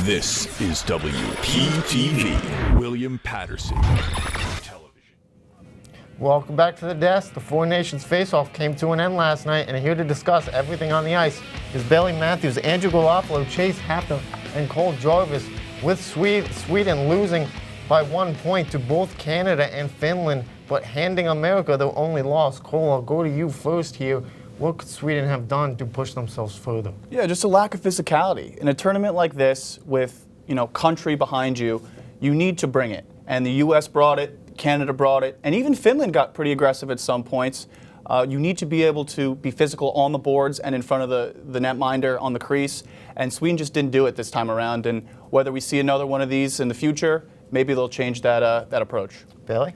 This is WPTV, William Patterson Television. Welcome back to the desk. The Four Nations Faceoff came to an end last night, and here to discuss everything on the ice is Baylee Matthews, Andrew Garofalo, Chase Haffner, and Cole Jarvis. With Sweden losing by 1 point to both Canada and Finland, but handing America their only loss. Cole, I'll go to you first here. What could Sweden have done to push themselves further? Yeah, just a lack of physicality. In a tournament like this, with country behind you, you need to bring it. And the U.S. brought it, Canada brought it, and even Finland got pretty aggressive at some points. You need to be able to be physical on the boards and in front of the netminder on the crease. And Sweden just didn't do it this time around. And whether we see another one of these in the future, maybe they'll change that approach. Baylee?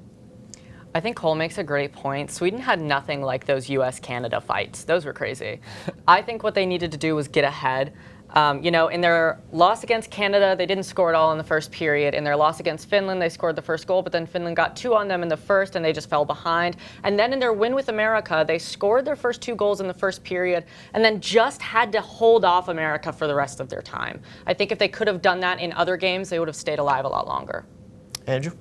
I think Cole makes a great point. Sweden had nothing like those U.S.-Canada fights. Those were crazy. I think what they needed to do was get ahead. In their loss against Canada, they didn't score at all in the first period. In their loss against Finland, they scored the first goal, but then Finland got two on them in the first, and they just fell behind. And then in their win with America, they scored their first two goals in the first period, and then just had to hold off America for the rest of their time. I think if they could have done that in other games, they would have stayed alive a lot longer. Andrew?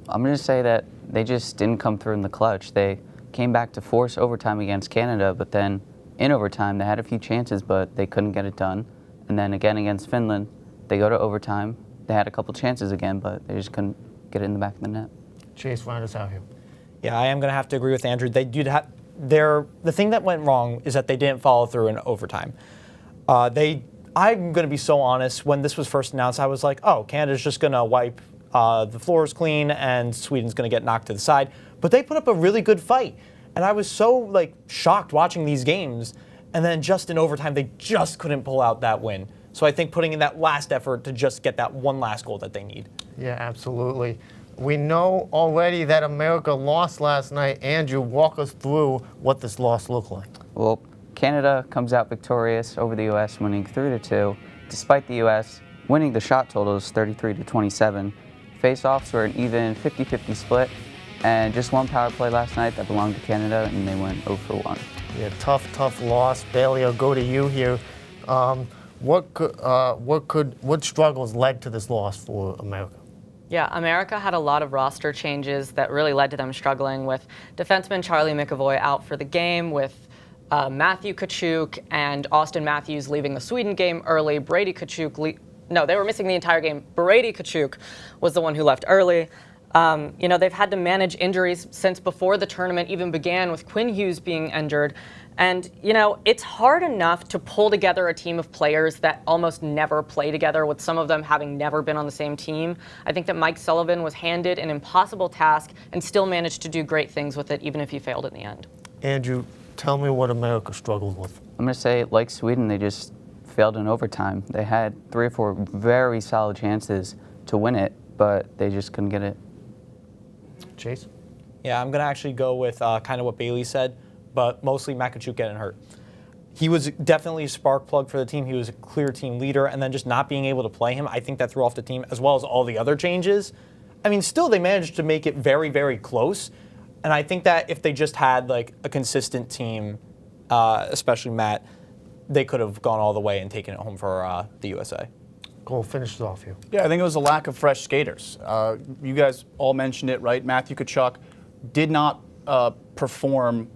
I'm going to say that they just didn't come through in the clutch. They came back to force overtime against Canada, but then in overtime they had a few chances, but they couldn't get it done. And then again against Finland, they go to overtime. They had a couple chances again, but they just couldn't get it in the back of the net. Chase, find us out here. Yeah, I am going to have to agree with Andrew. They did have the thing that went wrong is that they didn't follow through in overtime. I'm going to be so honest. When this was first announced, I was like, oh, Canada's just going to wipe the floors clean and Sweden's going to get knocked to the side. But they put up a really good fight. And I was so shocked watching these games. And then just in overtime, they just couldn't pull out that win. So I think putting in that last effort to just get that one last goal that they need. Yeah, absolutely. We know already that America lost last night. Andrew, walk us through what this loss looked like. Well, Canada comes out victorious over the U.S., winning 3-2, despite the U.S. winning the shot totals 33-27. Face-offs were an even 50-50 split, and just one power play last night that belonged to Canada, and they went 0-1. Yeah, tough loss. Baylee, I'll go to you here. What struggles led to this loss for America? Yeah, America had a lot of roster changes that really led to them struggling, with defenseman Charlie McAvoy out for the game, with Matthew Tkachuk and Austin Matthews leaving the Sweden game early. Brady Tkachuk, they were missing the entire game. Brady Tkachuk was the one who left early. They've had to manage injuries since before the tournament even began, with Quinn Hughes being injured. And, it's hard enough to pull together a team of players that almost never play together, with some of them having never been on the same team. I think that Mike Sullivan was handed an impossible task and still managed to do great things with it, even if he failed in the end. Andrew, tell me what America struggled with. I'm going to say, like Sweden, they just failed in overtime. They had 3 or 4 very solid chances to win it, but they just couldn't get it. Chase? Yeah, I'm going to actually go with kind of what Baylee said, but mostly Tkachuk getting hurt. He was definitely a spark plug for the team. He was a clear team leader, and then just not being able to play him, I think that threw off the team, as well as all the other changes. I mean, still, they managed to make it very, very close, and I think that if they just had a consistent team, especially Matt, they could have gone all the way and taken it home for the USA. Cole, finish it off here. Yeah, I think it was a lack of fresh skaters. You guys all mentioned it, right? Matthew Tkachuk did not perform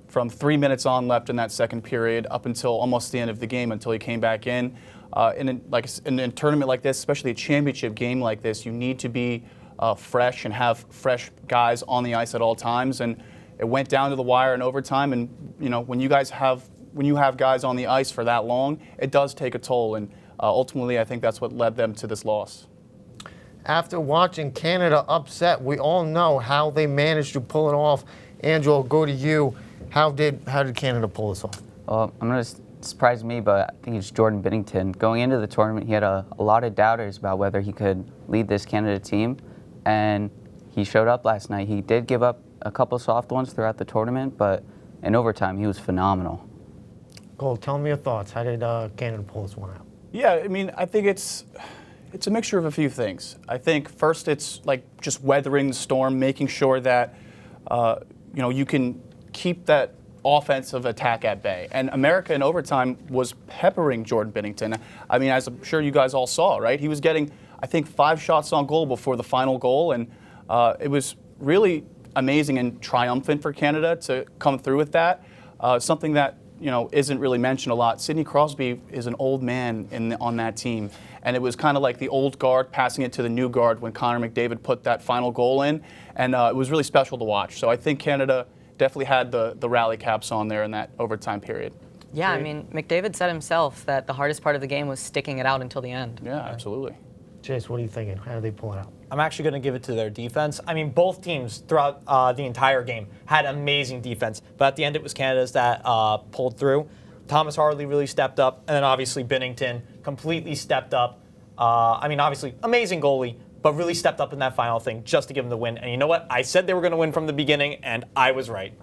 from 3 minutes on left in that second period up until almost the end of the game, until he came back in. In a tournament like this, especially a championship game like this, you need to be fresh and have fresh guys on the ice at all times. And it went down to the wire in overtime. And when you have guys on the ice for that long, it does take a toll. And ultimately, I think that's what led them to this loss. After watching Canada upset, we all know how they managed to pull it off. Andrew, I'll go to you. How did Canada pull this off? Well, I'm going to surprise me, but I think it's Jordan Binnington. Going into the tournament, he had a lot of doubters about whether he could lead this Canada team, and he showed up last night. He did give up a couple soft ones throughout the tournament, but in overtime, he was phenomenal. Cole, tell me your thoughts. How did Canada pull this one out? Yeah, I mean, I think it's a mixture of a few things. I think first it's just weathering the storm, making sure that you can keep that offensive attack at bay. And America in overtime was peppering Jordan Binnington. I mean, as I'm sure you guys all saw, right? He was getting, I think, 5 shots on goal before the final goal, and it was really amazing and triumphant for Canada to come through with that. Something that isn't really mentioned a lot. Sidney Crosby is an old man on that team, and it was kind of like the old guard passing it to the new guard when Connor McDavid put that final goal in, and it was really special to watch. So I think Canada definitely had the rally caps on there in that overtime period. Yeah, I mean, McDavid said himself that the hardest part of the game was sticking it out until the end. Yeah, absolutely. Chase, what are you thinking? How do they pull it out? I'm actually going to give it to their defense. I mean, both teams throughout the entire game had amazing defense, but at the end it was Canada's that pulled through. Thomas Harley really stepped up, and then obviously Binnington completely stepped up. I mean, obviously, amazing goalie, but really stepped up in that final thing just to give them the win. And you know what? I said they were going to win from the beginning, and I was right.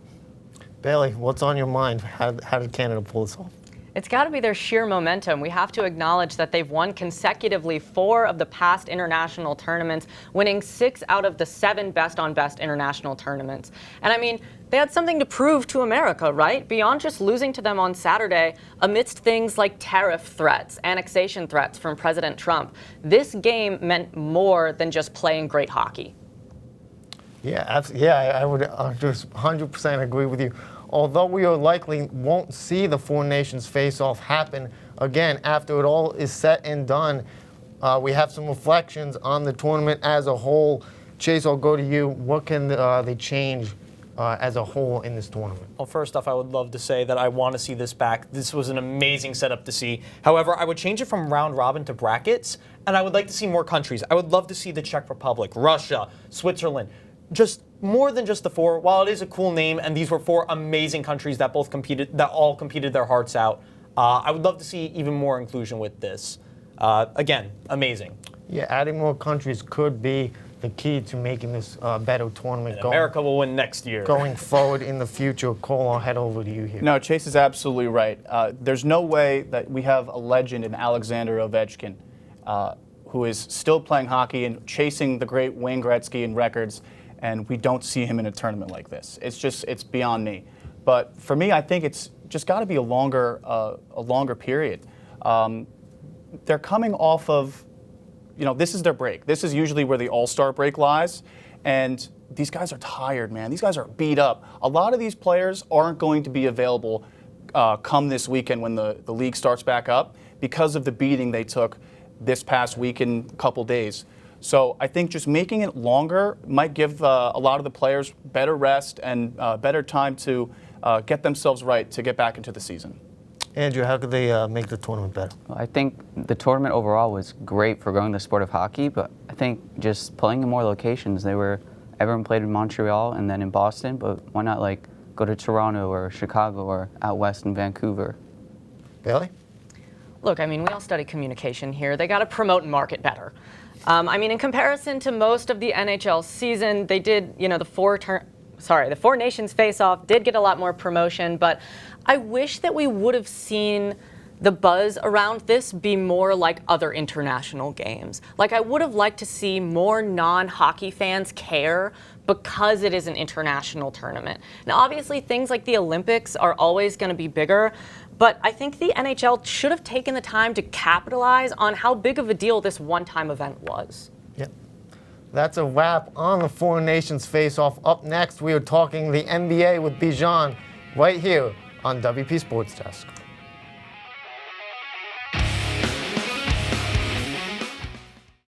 Baylee, what's on your mind? How did Canada pull this off? It's got to be their sheer momentum. We have to acknowledge that they've won consecutively 4 of the past international tournaments, winning 6 out of the 7 best-on-best international tournaments. And I mean, they had something to prove to America, right? Beyond just losing to them on Saturday, amidst things like tariff threats, annexation threats from President Trump, this game meant more than just playing great hockey. Yeah, absolutely. Yeah, I would just 100% agree with you. Although we likely won't see the Four Nations face-off happen again after it all is said and done, we have some reflections on the tournament as a whole. Chase, I'll go to you. What can they change as a whole in this tournament? Well, first off, I would love to say that I want to see this back. This was an amazing setup to see. However, I would change it from round robin to brackets, and I would like to see more countries. I would love to see the Czech Republic, Russia, Switzerland. Just more than just the 4. While it is a cool name, and these were 4 amazing countries that all competed their hearts out, I would love to see even more inclusion with this. Again, amazing. Yeah, adding more countries could be the key to making this better tournament. America will win next year. Going forward in the future. Cole, I'll head over to you here. No, Chase is absolutely right. There's no way that we have a legend in Alexander Ovechkin, who is still playing hockey and chasing the great Wayne Gretzky and records, and we don't see him in a tournament like this. It's beyond me. But for me, I think it's just got to be a longer period. They're coming off of, this is their break. This is usually where the All-Star break lies, and these guys are tired, man. These guys are beat up. A lot of these players aren't going to be available come this weekend when the league starts back up because of the beating they took this past week and couple days. So I think just making it longer might give a lot of the players better rest and better time to get themselves right to get back into the season. Andrew, how could they make the tournament better? Well, I think the tournament overall was great for growing the sport of hockey, but I think just playing in more locations. Everyone played in Montreal and then in Boston, but why not go to Toronto or Chicago or out west in Vancouver? Baylee? Look, I mean, we all study communication here. They got to promote and market better. I mean, in comparison to most of the NHL season, they did, the Four Nations face-off did get a lot more promotion, but I wish that we would have seen the buzz around this be more like other international games. I would have liked to see more non-hockey fans care because it is an international tournament. Now, obviously, things like the Olympics are always going to be bigger, but I think the NHL should have taken the time to capitalize on how big of a deal this one-time event was. Yep. That's a wrap on the Four Nations face-off. Up next, we are talking the NBA with Bijan right here on WP Sports Desk.